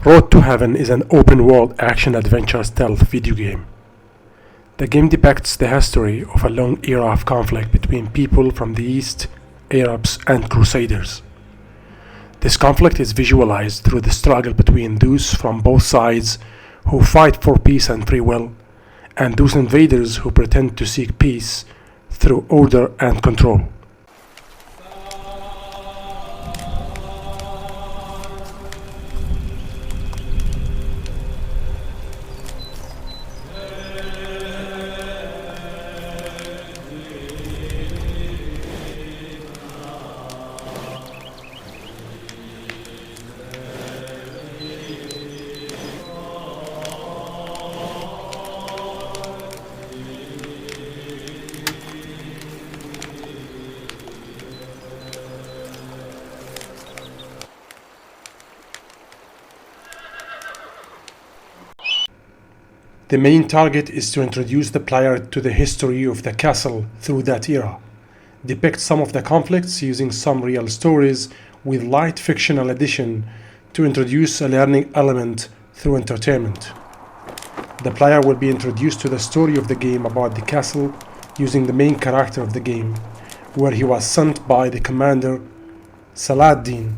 Road to Heaven is an open-world action-adventure stealth video game. The game depicts the history of a long era of conflict between people from the East, Arabs, and Crusaders. This conflict is visualized through the struggle between those from both sides who fight for peace and free will, and those invaders who pretend to seek peace through order and control. The main target is to introduce the player to the history of the castle through that era, depict some of the conflicts using some real stories with light fictional addition to introduce a learning element through entertainment. The player will be introduced to the story of the game about the castle using the main character of the game, where he was sent by the commander Saladin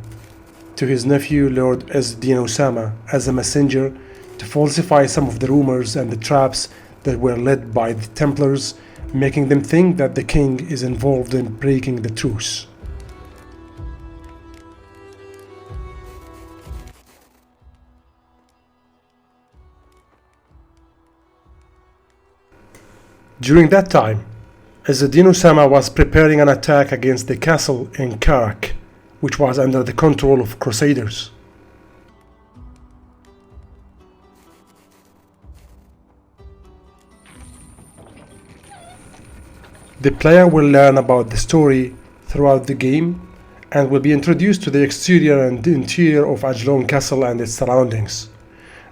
to his nephew Lord Izz-Din Osama as a messenger to falsify some of the rumors and the traps that were led by the Templars, making them think that the king is involved in breaking the truce. During that time, Izz-Din Osama was preparing an attack against the castle in Karak, which was under the control of Crusaders. The player will learn about the story throughout the game and will be introduced to the exterior and interior of Ajlon Castle and its surroundings,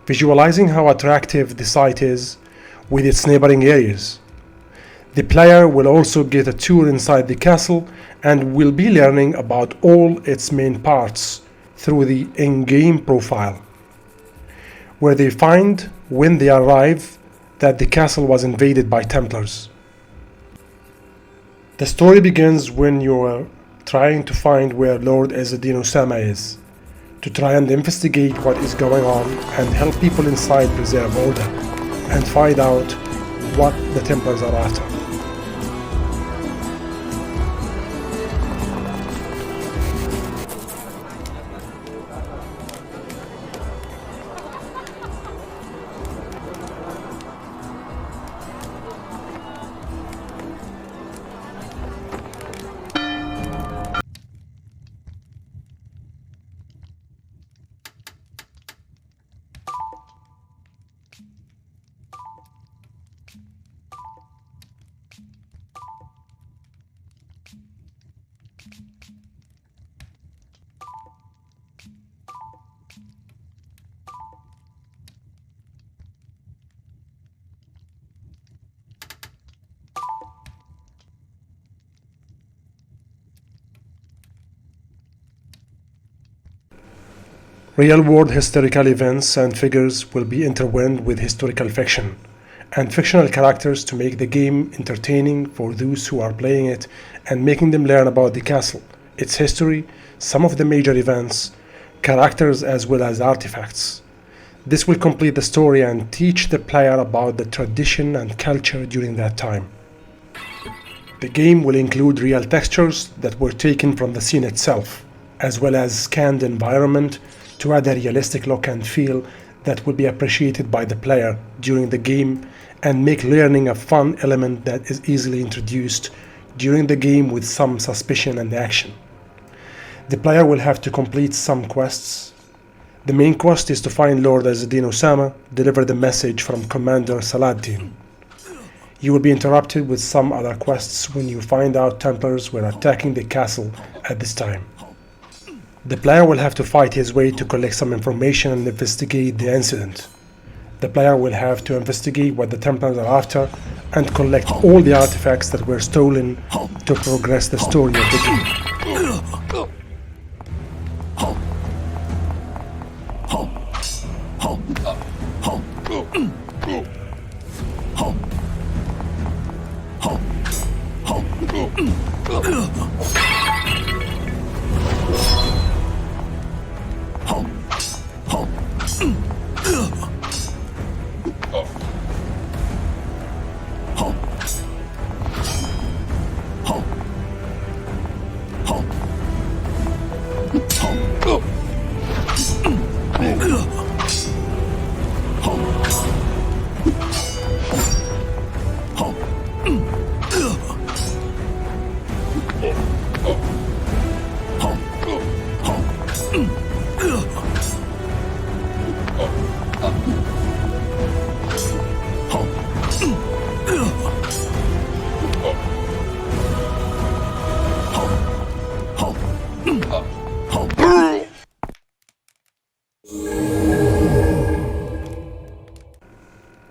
visualizing how attractive the site is with its neighboring areas. The player will also get a tour inside the castle and will be learning about all its main parts through the in-game profile, where they find when they arrive that the castle was invaded by Templars. The story begins when you are trying to find where Lord Izz-Din Osama is, to try and investigate what is going on and help people inside preserve order and find out what the Templars are after. Real-world historical events and figures will be intertwined with historical fiction and fictional characters to make the game entertaining for those who are playing it and making them learn about the castle, its history, some of the major events, characters as well as artifacts. This will complete the story and teach the player about the tradition and culture during that time. The game will include real textures that were taken from the scene itself, as well as scanned environment to add a realistic look and feel that will be appreciated by the player during the game and make learning a fun element that is easily introduced during the game with some suspicion and action. The player will have to complete some quests. The main quest is to find Lord Izz-Din Osama, deliver the message from Commander Saladin. You will be interrupted with some other quests when you find out Templars were attacking the castle at this time. The player will have to fight his way to collect some information and investigate the incident. The player will have to investigate what the Templars are after and collect all the artifacts that were stolen to progress the story of the game.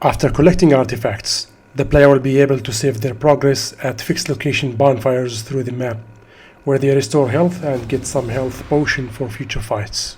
After collecting artifacts, the player will be able to save their progress at fixed location bonfires through the map, where they restore health and get some health potion for future fights.